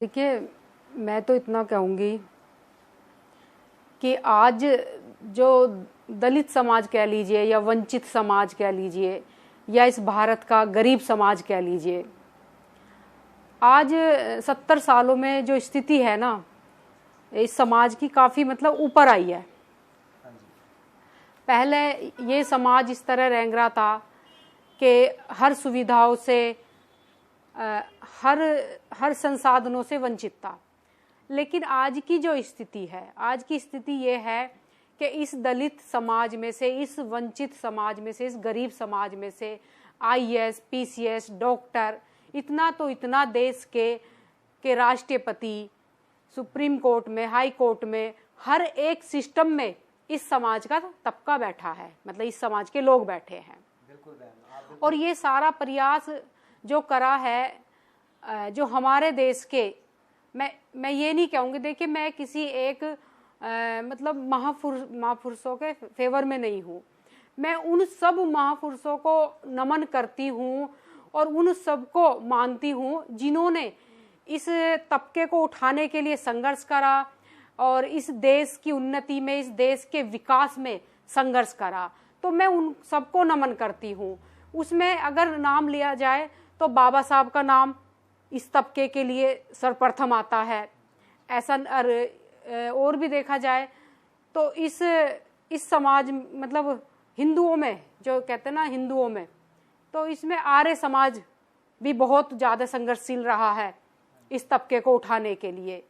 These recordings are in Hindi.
देखिए, मैं तो इतना कहूँगी कि आज जो दलित समाज कह लीजिए या वंचित समाज कह लीजिए या इस भारत का गरीब समाज कह लीजिए, आज 70 सालों में जो स्थिति है ना, इस समाज की काफ़ी मतलब ऊपर आई है। पहले ये समाज इस तरह रेंग रहा था कि हर सुविधाओं से हर संसाधनों से वंचित था। लेकिन आज की जो स्थिति है, आज की स्थिति ये है कि इस दलित समाज में से, इस वंचित समाज में से, इस गरीब समाज में से आईएएस, पीसीएस, डॉक्टर, इतना देश के राष्ट्रपति, सुप्रीम कोर्ट में, हाई कोर्ट में, हर एक सिस्टम में इस समाज का तबका बैठा है, मतलब इस समाज के लोग बैठे हैं। बिल्कुल। और ये सारा प्रयास जो करा है, जो हमारे देश के, मैं ये नहीं कहूँगी, देखिए मैं किसी एक मतलब महापुरुषों के फेवर में नहीं हूँ। मैं उन सब महापुरुषों को नमन करती हूँ और उन सब को मानती हूँ जिन्होंने इस तबके को उठाने के लिए संघर्ष करा और इस देश की उन्नति में, इस देश के विकास में संघर्ष करा। तो मैं उन सबको नमन करती हूँ। उसमें अगर नाम लिया जाए तो बाबा साहब का नाम इस तबके के लिए सर्वप्रथम आता है। ऐसा और भी देखा जाए तो इस समाज, मतलब हिंदुओं में, जो कहते हैं ना हिंदुओं में, तो इसमें आर्य समाज भी बहुत ज़्यादा संघर्षशील रहा है इस तबके को उठाने के लिए।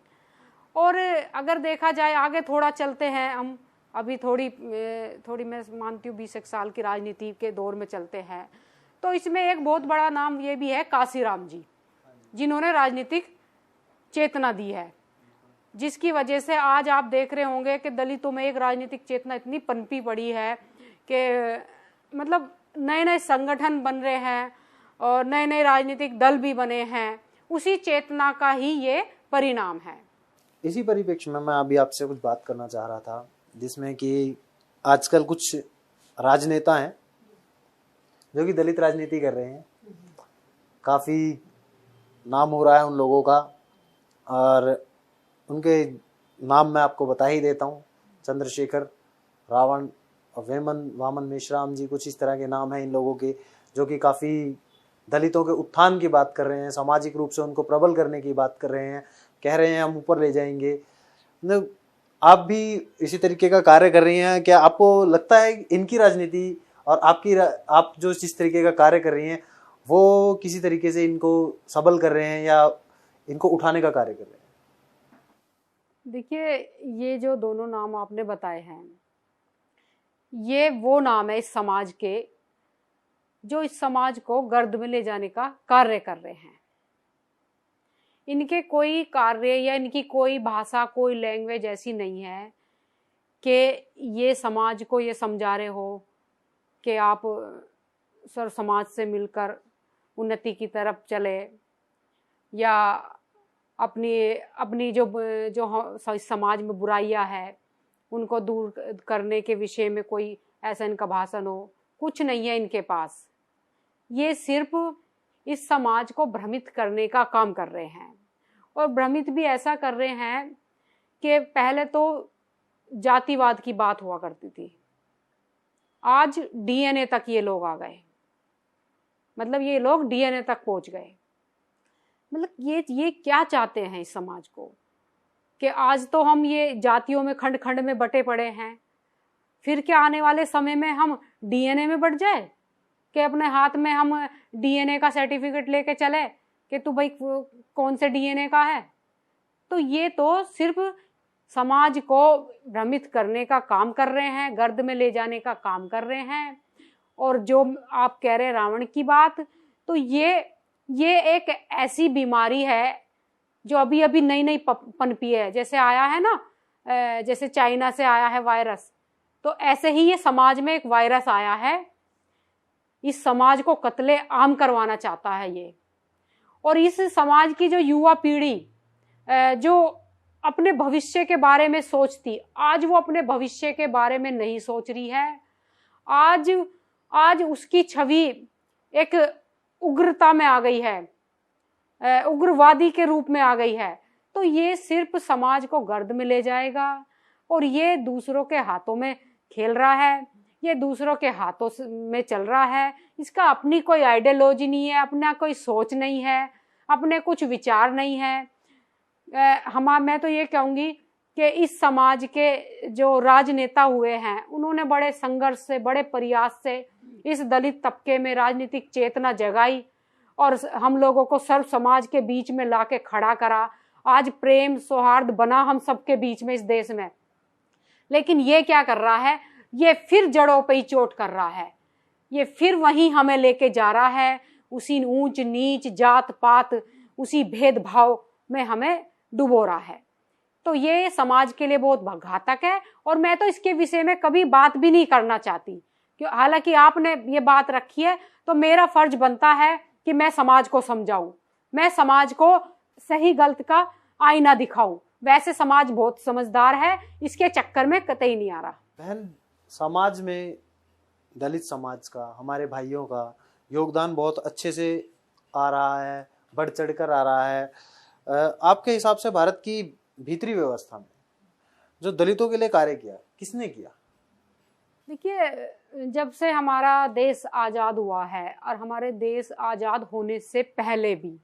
और अगर देखा जाए आगे थोड़ा चलते हैं हम, अभी थोड़ी मैं मानती हूँ 20 साल की राजनीति के दौर में चलते हैं, तो इसमें एक बहुत बड़ा नाम ये भी है काशीराम जी, जिन्होंने राजनीतिक चेतना दी है, जिसकी वजह से आज आप देख रहे होंगे कि दलितों में एक राजनीतिक चेतना इतनी पनपी पड़ी है कि मतलब नए नए संगठन बन रहे हैं और नए नए राजनीतिक दल भी बने हैं। उसी चेतना का ही ये परिणाम है। इसी परिप्रेक्ष्य में मैं अभी आपसे कुछ बात करना चाह रहा था, जिसमें कि आजकल कुछ राजनेता हैं जो कि दलित राजनीति कर रहे हैं। काफ़ी नाम हो रहा है उन लोगों का और उनके नाम मैं आपको बता ही देता हूँ। चंद्रशेखर, रावण और वामन मेश्राम जी, कुछ इस तरह के नाम हैं इन लोगों के, जो कि काफ़ी दलितों के उत्थान की बात कर रहे हैं, सामाजिक रूप से उनको प्रबल करने की बात कर रहे हैं, कह रहे हैं हम ऊपर ले जाएंगे। मतलब आप भी इसी तरीके का कार्य कर रही हैं। क्या आपको लगता है इनकी राजनीति और आप जो जिस तरीके का कार्य कर रही हैं वो किसी तरीके से इनको सबल कर रहे हैं या इनको उठाने का कार्य कर रहे हैं? देखिए, ये जो दोनों नाम आपने बताए हैं, ये वो नाम है इस समाज के जो इस समाज को गर्द में ले जाने का कार्य कर रहे हैं। इनके कोई कार्य या इनकी कोई भाषा, कोई लैंग्वेज ऐसी नहीं है कि ये समाज को ये समझा रहे हो कि आप सर समाज से मिलकर उन्नति की तरफ चले, या अपनी जो समाज में बुराइयां है उनको दूर करने के विषय में कोई ऐसा इनका भाषण हो। कुछ नहीं है इनके पास। ये सिर्फ इस समाज को भ्रमित करने का काम कर रहे हैं, और भ्रमित भी ऐसा कर रहे हैं कि पहले तो जातिवाद की बात हुआ करती थी, आज डीएनए तक ये लोग आ गए। मतलब ये लोग डीएनए तक पहुंच गए। मतलब ये क्या चाहते हैं इस समाज को, कि आज तो हम ये जातियों में खंड खंड में बटे पड़े हैं, फिर क्या आने वाले समय में हम डीएनए में बट जाए कि अपने हाथ में हम डीएनए का सर्टिफिकेट लेके चले कि तू भाई कौन से डीएनए का है। तो ये तो सिर्फ समाज को भ्रमित करने का काम कर रहे हैं, गर्द में ले जाने का काम कर रहे हैं। और जो आप कह रहे हैं रावण की बात, तो ये एक ऐसी बीमारी है जो अभी अभी नई पनपी है। जैसे आया है ना, जैसे चाइना से आया है वायरस, तो ऐसे ही ये समाज में एक वायरस आया है। इस समाज को कत्ले आम करवाना चाहता है ये। और इस समाज की जो युवा पीढ़ी जो अपने भविष्य के बारे में सोचती, आज वो अपने भविष्य के बारे में नहीं सोच रही है। आज उसकी छवि एक उग्रता में आ गई है। उग्रवादी के रूप में आ गई है, तो ये सिर्फ समाज को गर्द में ले जाएगा और ये दूसरों के हाथों में खेल रहा है, ये दूसरों के हाथों में चल रहा है। इसका अपनी कोई आइडियोलॉजी नहीं है, अपना कोई सोच नहीं है, अपने कुछ विचार नहीं है। मैं तो ये कहूँगी कि इस समाज के जो राजनेता हुए हैं उन्होंने बड़े संघर्ष से, बड़े प्रयास से इस दलित तबके में राजनीतिक चेतना जगाई और हम लोगों को सर्व समाज के बीच में लाके खड़ा करा। आज प्रेम सौहार्द बना हम सबके बीच में इस देश में। लेकिन ये क्या कर रहा है, ये फिर जड़ों पे ही चोट कर रहा है, ये फिर वहीं हमें लेके जा रहा है, उसी ऊंच नीच जात पात, उसी भेदभाव में हमें डुबो रहा है। तो ये समाज के लिए बहुत घातक है और मैं तो इसके विषय में कभी बात भी नहीं करना चाहती। हालांकि आपने ये बात रखी है तो मेरा फर्ज बनता है कि मैं समाज को समझाऊं, मैं समाज को सही गलत का आईना दिखाऊं। वैसे समाज बहुत समझदार है, इसके चक्कर में कतई नहीं आ रहा। बहन, समाज में दलित समाज का, हमारे भाइयों का योगदान बहुत अच्छे से आ रहा है, बढ़ चढ़कर आ रहा है। आपके हिसाब से भारत की भीतरी व्यवस्था में जो दलितों के लिए कार्य किया, किसने किया? देखिए, जब से हमारा देश आज़ाद हुआ है और हमारे देश आज़ाद होने से पहले भी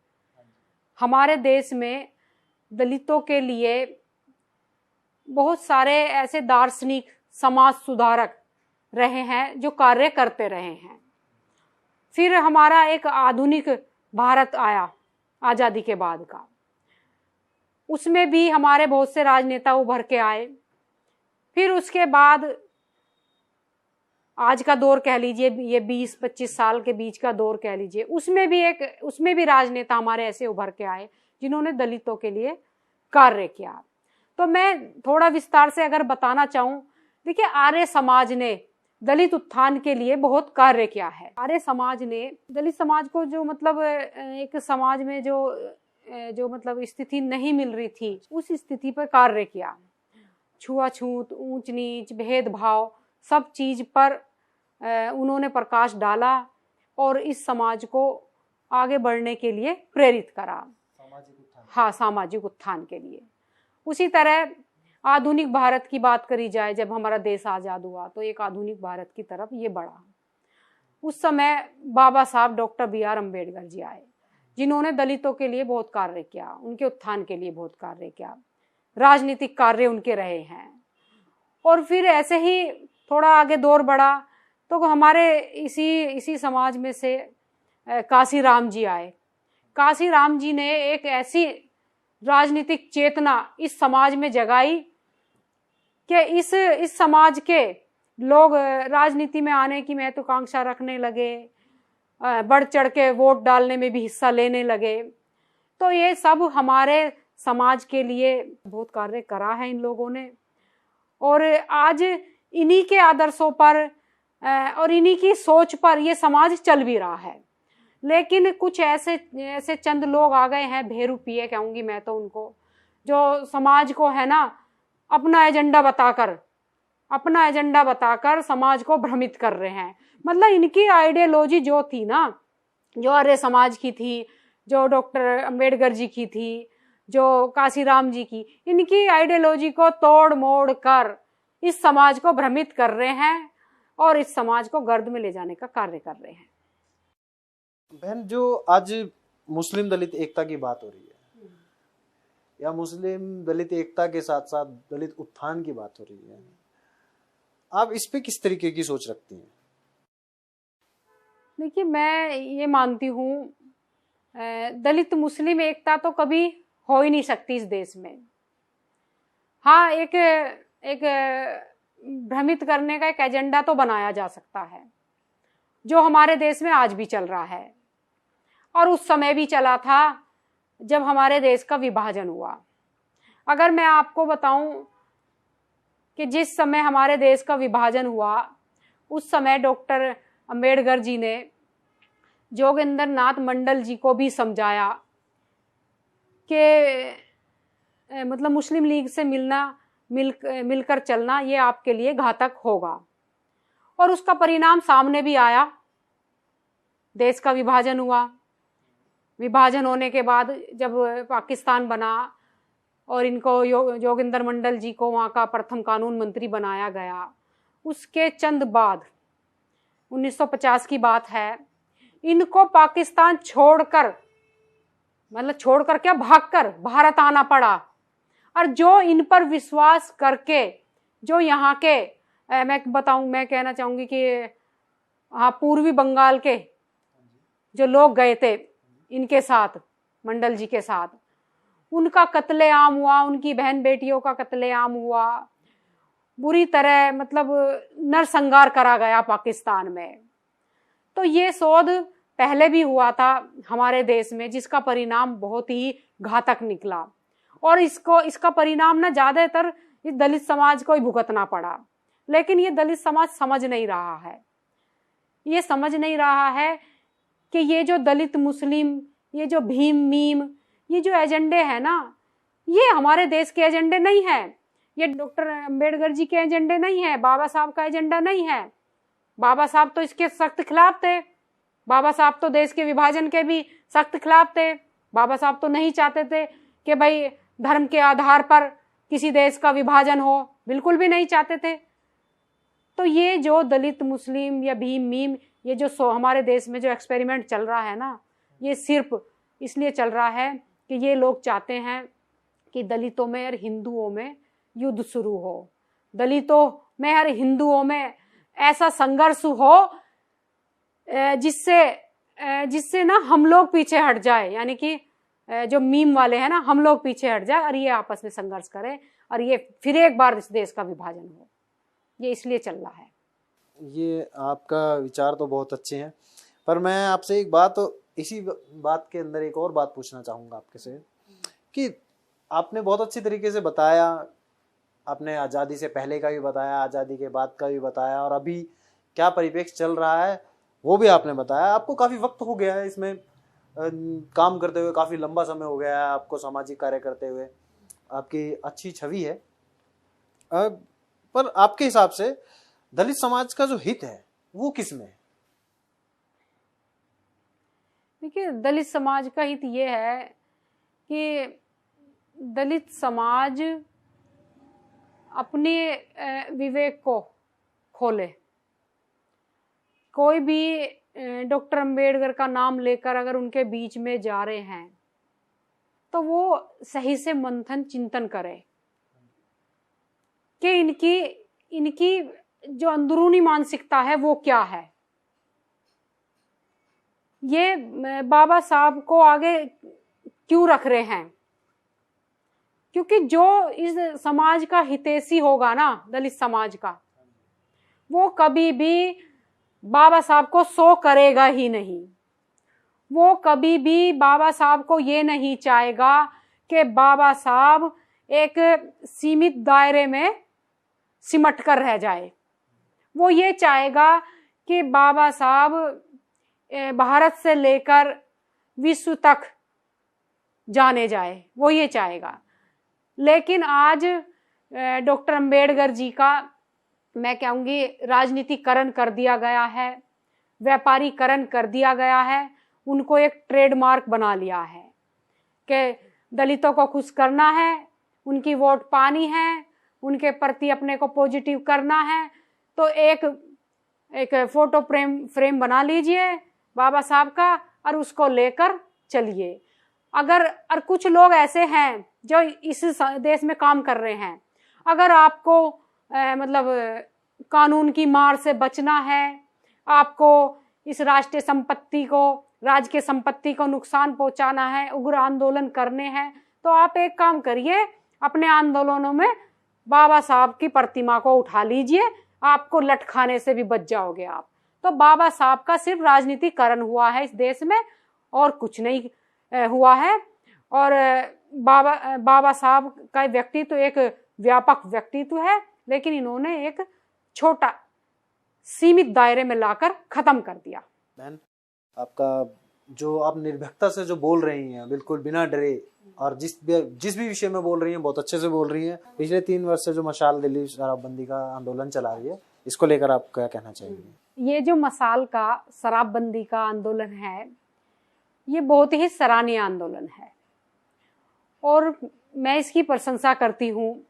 हमारे देश में दलितों के लिए बहुत सारे ऐसे दार्शनिक समाज सुधारक रहे हैं जो कार्य करते रहे हैं। फिर हमारा एक आधुनिक भारत आया आज़ादी के बाद का, उसमें भी हमारे बहुत से राजनेता उभर के आए। फिर उसके बाद आज का दौर कह लीजिए, ये 20-25 साल के बीच का दौर कह लीजिए, उसमें भी राजनेता हमारे ऐसे उभर के आए जिन्होंने दलितों के लिए कार्य किया। तो मैं थोड़ा विस्तार से अगर बताना चाहूँ, देखिए, आर्य समाज ने दलित उत्थान के लिए बहुत कार्य किया है। आर्य समाज ने दलित समाज को जो मतलब एक समाज में जो मतलब स्थिति नहीं मिल रही थी, उस स्थिति पर कार्य किया। छुआछूत, ऊंच नीच, भेदभाव, सब चीज पर उन्होंने प्रकाश डाला और इस समाज को आगे बढ़ने के लिए प्रेरित करा। हाँ, सामाजिक उत्थान के लिए। उसी तरह आधुनिक भारत की बात करी जाए, जब हमारा देश आज़ाद हुआ तो एक आधुनिक भारत की तरफ ये बढ़ा। उस समय बाबा साहब डॉक्टर B.R. अम्बेडकर जी आए, जिन्होंने दलितों के लिए बहुत कार्य किया, उनके उत्थान के लिए बहुत कार्य किया, राजनीतिक कार्य उनके रहे हैं। और फिर ऐसे ही थोड़ा आगे दौर बढ़ा तो हमारे इसी समाज में से काशीराम जी आए। काशीराम जी ने एक ऐसी राजनीतिक चेतना इस समाज में जगाई कि इस समाज के लोग राजनीति में आने की महत्वाकांक्षा रखने लगे, बढ़ चढ़ के वोट डालने में भी हिस्सा लेने लगे। तो ये सब हमारे समाज के लिए बहुत कार्य करा है इन लोगों ने। और आज इन्हीं के आदर्शों पर और इन्हीं की सोच पर ये समाज चल भी रहा है। लेकिन कुछ ऐसे चंद लोग आ गए हैं, भेरूपिये कहूँगी मैं तो उनको, जो समाज को है ना अपना एजेंडा बताकर समाज को भ्रमित कर रहे हैं। मतलब इनकी आइडियोलॉजी जो थी ना, जो आर्य समाज की थी, जो डॉक्टर अम्बेडकर जी की थी, जो काशीराम जी की, इनकी आइडियोलॉजी को तोड़ मोड़ कर इस समाज को भ्रमित कर रहे हैं और इस समाज को गर्द में ले जाने का कार्य कर रहे हैं। बहन, जो आज मुस्लिम दलित एकता की बात हो रही है या मुस्लिम दलित एकता के साथ साथ दलित उत्थान की बात हो रही है, आप इस पे किस तरीके की सोच रखती हैं? देखिए, मैं ये मानती हूँ दलित मुस्लिम एकता तो कभी हो ही नहीं सकती इस देश में। हाँ, एक भ्रमित करने का एक एजेंडा तो बनाया जा सकता है, जो हमारे देश में आज भी चल रहा है और उस समय भी चला था जब हमारे देश का विभाजन हुआ। अगर मैं आपको बताऊं कि जिस समय हमारे देश का विभाजन हुआ, उस समय डॉक्टर अम्बेडकर जी ने जोगेंद्र नाथ मंडल जी को भी समझाया कि मतलब मुस्लिम लीग से मिलकर चलना ये आपके लिए घातक होगा। और उसका परिणाम सामने भी आया, देश का विभाजन हुआ। विभाजन होने के बाद जब पाकिस्तान बना और इनको जोगिंदर मंडल जी को वहाँ का प्रथम कानून मंत्री बनाया गया, उसके चंद बाद 1950 की बात है, इनको पाकिस्तान छोड़कर, मतलब छोड़कर क्या, भागकर भारत आना पड़ा। और जो इन पर विश्वास करके जो यहाँ के मैं कहना चाहूँगी कि हाँ, पूर्वी बंगाल के जो लोग गए थे इनके साथ, मंडल जी के साथ, उनका कत्लेआम हुआ, उनकी बहन बेटियों का कत्लेआम हुआ, बुरी तरह मतलब नरसंहार करा गया पाकिस्तान में। तो ये शोध पहले भी हुआ था हमारे देश में, जिसका परिणाम बहुत ही घातक निकला, और इसका परिणाम ना ज्यादातर इस दलित समाज को ही भुगतना पड़ा। लेकिन ये दलित समाज समझ नहीं रहा है, ये समझ नहीं रहा है कि ये जो दलित मुस्लिम, ये जो भीम मीम, ये जो एजेंडे हैं ना, ये हमारे देश के एजेंडे नहीं है, ये डॉक्टर अंबेडकर जी के एजेंडे नहीं है, बाबा साहब का एजेंडा नहीं है। बाबा साहब तो इसके सख्त खिलाफ थे, बाबा साहब तो देश के विभाजन के भी सख्त खिलाफ थे। बाबा साहब तो नहीं चाहते थे कि भाई धर्म के आधार पर किसी देश का विभाजन हो, बिल्कुल भी नहीं चाहते थे। तो ये जो दलित मुस्लिम या भीम मीम, ये जो हमारे देश में जो एक्सपेरिमेंट चल रहा है ना, ये सिर्फ इसलिए चल रहा है कि ये लोग चाहते हैं कि दलितों में और हिंदुओं में युद्ध शुरू हो, दलितों में और हिंदुओं में ऐसा संघर्ष हो जिससे ना हम लोग पीछे हट जाए, यानी कि जो मीम वाले हैं ना, हम लोग पीछे हट जाए और ये आपस में संघर्ष करें और ये फिर एक बार इस देश का विभाजन हो। ये इसलिए चल रहा है। ये आपका विचार तो बहुत अच्छे हैं, पर मैं आपसे एक बात, इसी बात के अंदर एक और बात पूछना चाहूँगा आपके से कि आपने बहुत अच्छी तरीके से बताया, आपने आज़ादी से पहले का भी बताया, आज़ादी के बाद का भी बताया, और अभी क्या परिप्रेक्ष्य चल रहा है वो भी आपने बताया। आपको काफ़ी वक्त हो गया है इसमें काम करते हुए, काफ़ी लंबा समय हो गया है आपको सामाजिक कार्य करते हुए, आपकी अच्छी छवि है। पर आपके हिसाब से दलित समाज का जो हित है वो किस में है? देखिए, दलित समाज का हित ये है कि दलित समाज अपने विवेक को खोले। कोई भी डॉक्टर अंबेडकर का नाम लेकर अगर उनके बीच में जा रहे हैं तो वो सही से मंथन चिंतन करे कि इनकी जो अंदरूनी मानसिकता है वो क्या है। ये बाबा साहब को आगे क्यों रख रहे हैं? क्योंकि जो इस समाज का हितैषी होगा ना, दलित समाज का, वो कभी भी बाबा साहब को सो करेगा ही नहीं। वो कभी भी बाबा साहब को ये नहीं चाहेगा कि बाबा साहब एक सीमित दायरे में सिमट कर रह जाए। वो ये चाहेगा कि बाबा साहब भारत से लेकर विश्व तक जाने जाए, वो ये चाहेगा। लेकिन आज डॉक्टर अंबेडकर जी का, मैं कहूँगी, राजनीतिकरण कर दिया गया है, व्यापारीकरण कर दिया गया है। उनको एक ट्रेडमार्क बना लिया है कि दलितों को खुश करना है, उनकी वोट पानी है, उनके प्रति अपने को पॉजिटिव करना है। तो एक फोटो फ्रेम बना लीजिए बाबा साहब का और उसको लेकर चलिए। और कुछ लोग ऐसे हैं जो इस देश में काम कर रहे हैं। अगर आपको मतलब कानून की मार से बचना है, आपको इस राष्ट्रीय संपत्ति को, राज्य के संपत्ति को नुकसान पहुंचाना है, उग्र आंदोलन करने हैं, तो आप एक काम करिए, अपने आंदोलनों में बाबा साहब की प्रतिमा को उठा लीजिए, आपको लटकाने से भी बच जाओगे आप। तो बाबा साहब का सिर्फ राजनीतिकरण हुआ है इस देश में, और कुछ नहीं हुआ है। और बाबा साहब का व्यक्तित्व एक व्यापक व्यक्तित्व है, लेकिन इन्होंने एक छोटा सीमित दायरे में लाकर खत्म कर दिया। बहन, आपका जो आप निर्भीकता से जो बोल रही हैं, बिल्कुल बिना डरे, और जिस भी विषय में बोल रही हैं बहुत अच्छे से बोल रही हैं। पिछले 3 वर्ष से जो मशाल दिल्ली शराबबंदी का आंदोलन चला रही है, इसको लेकर आप क्या कहना चाहेंगे? ये जो मसाल का शराबबंदी का आंदोलन है, ये बहुत ही सराहनीय आंदोलन है और मैं इसकी प्रशंसा करती हूँ।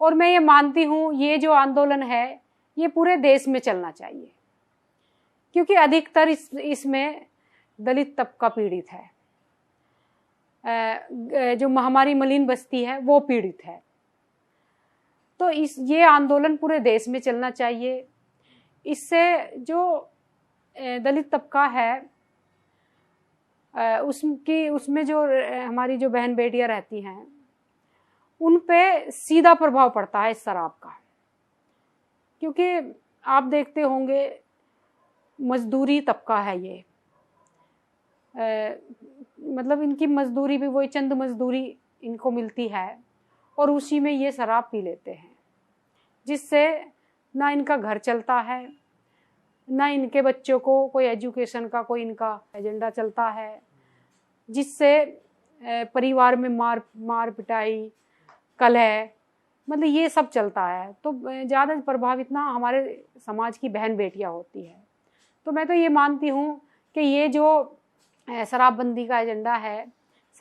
और मैं ये मानती हूँ ये जो आंदोलन है ये पूरे देश में चलना चाहिए, क्योंकि अधिकतर इसमें दलित तबका पीड़ित है। जो महामारी मलिन बस्ती है वो पीड़ित है। तो ये आंदोलन पूरे देश में चलना चाहिए। इससे जो दलित तबका है उसमें जो हमारी जो बहन बेटियां रहती हैं उन पे सीधा प्रभाव पड़ता है इस शराब का, क्योंकि आप देखते होंगे मजदूरी तबका है ये। मतलब इनकी मजदूरी भी वही चंद मजदूरी इनको मिलती है और उसी में ये शराब पी लेते हैं, जिससे ना इनका घर चलता है, ना इनके बच्चों को कोई एजुकेशन का कोई इनका एजेंडा चलता है, जिससे परिवार में मार पिटाई कलह मतलब ये सब चलता है। तो ज़्यादा प्रभावित ना हमारे समाज की बहन बेटियां होती है। तो मैं तो ये मानती हूँ कि ये जो शराबबंदी का एजेंडा है,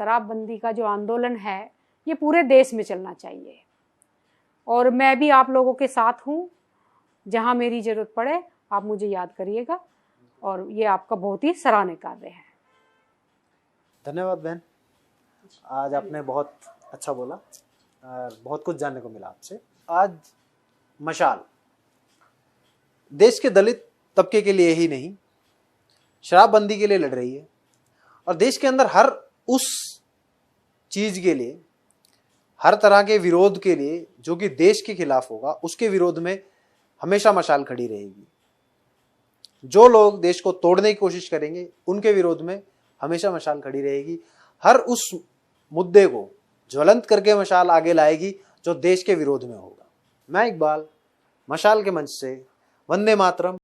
शराबबंदी का जो आंदोलन है, ये पूरे देश में चलना चाहिए। और मैं भी आप लोगों के साथ हूँ, जहाँ मेरी ज़रूरत पड़े आप मुझे याद करिएगा, और ये आपका बहुत ही सराहनीय कार्य है। धन्यवाद बहन, आज आपने बहुत अच्छा बोला और बहुत कुछ जानने को मिला आपसे। आज मशाल देश के दलित तबके के लिए ही नहीं, शराबबंदी के लिए लड़ रही है और देश के अंदर हर उस चीज के लिए, हर तरह के विरोध के लिए जो कि देश के खिलाफ होगा, उसके विरोध में हमेशा मशाल खड़ी रहेगी। जो लोग देश को तोड़ने की कोशिश करेंगे उनके विरोध में हमेशा मशाल खड़ी रहेगी। हर उस मुद्दे को ज्वलंत करके मशाल आगे लाएगी जो देश के विरोध में होगा। मैं इकबाल, मशाल के मंच से वंदे मातरम।